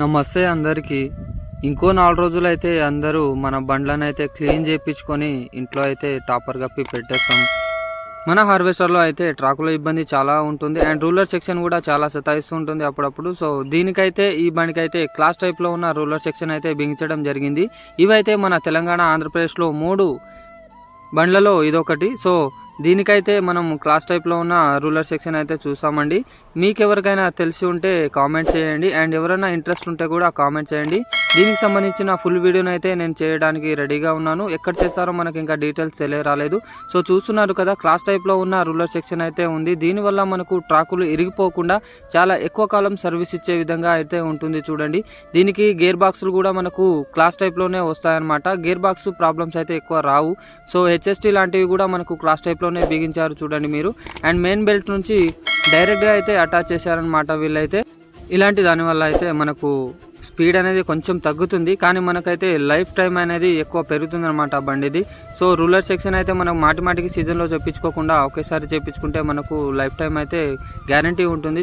నమస్తే అందరికీ. ఇంకో 4 రోజులైతే అందరూ మన బండ్లనైతే క్లీన్ చేయించుకొని ఇంట్లో అయితే టాపర్ కప్పి పెట్టేస్తాం. మన హార్వెస్టర్లో అయితే ట్రాకులో ఇబ్బంది చాలా ఉంటుంది అండ్ రూలర్ సెక్షన్ కూడా చాలా సతాయిస్తూ ఉంటుంది అప్పుడప్పుడు. సో దీనికైతే ఈ బండికైతే క్లాస్ టైప్లో ఉన్న రూలర్ సెక్షన్ అయితే బిగించడం జరిగింది. ఇవైతే మన తెలంగాణ ఆంధ్రప్రదేశ్లో 3 బండ్లలో ఇదొకటి. సో దీనికైతే మనం క్లాస్ టైప్లో ఉన్న రూలర్ సెక్షన్ అయితే చూసామండి. మీకు ఎవరికైనా తెలిసి ఉంటే కామెంట్ చేయండి అండ్ ఎవరైనా ఇంట్రెస్ట్ ఉంటే కూడా కామెంట్ చేయండి. దీనికి సంబంధించిన ఫుల్ వీడియోని అయితే నేను చేయడానికి రెడీగా ఉన్నాను. ఎక్కడ చేస్తారో మనకి ఇంకా డీటెయిల్స్ తెలియరాలేదు. సో చూస్తున్నారు కదా, క్లాస్ టైప్లో ఉన్న రూలర్ సెక్షన్ అయితే ఉంది. దీనివల్ల మనకు ట్రాకులు ఇరిగిపోకుండా చాలా ఎక్కువ కాలం సర్వీస్ ఇచ్చే విధంగా అయితే ఉంటుంది. చూడండి, దీనికి గేర్ బాక్సులు కూడా మనకు క్లాస్ టైప్లోనే వస్తాయన్నమాట. గేర్ బాక్స్ ప్రాబ్లమ్స్ అయితే ఎక్కువ రావు. సో హెచ్ఎస్టీ లాంటివి కూడా మనకు క్లాస్ టైప్లోనే బిగించారు చూడండి మీరు. అండ్ మెయిన్ బెల్ట్ నుంచి డైరెక్ట్గా అయితే అటాచ్ చేశారనమాట వీళ్ళైతే. ఇలాంటి దానివల్ల అయితే మనకు స్పీడ్ అనేది కొంచెం తగ్గుతుంది, కానీ మనకైతే లైఫ్ టైం అనేది ఎక్కువ పెరుగుతుంది అనమాట బండిది. సో రూలర్ సెక్షన్ అయితే మనం మాటిమాటికి సీజన్లో చెప్పించుకోకుండా ఒకేసారి చేయించుకుంటే మనకు లైఫ్ టైం అయితే గ్యారంటీ ఉంటుంది.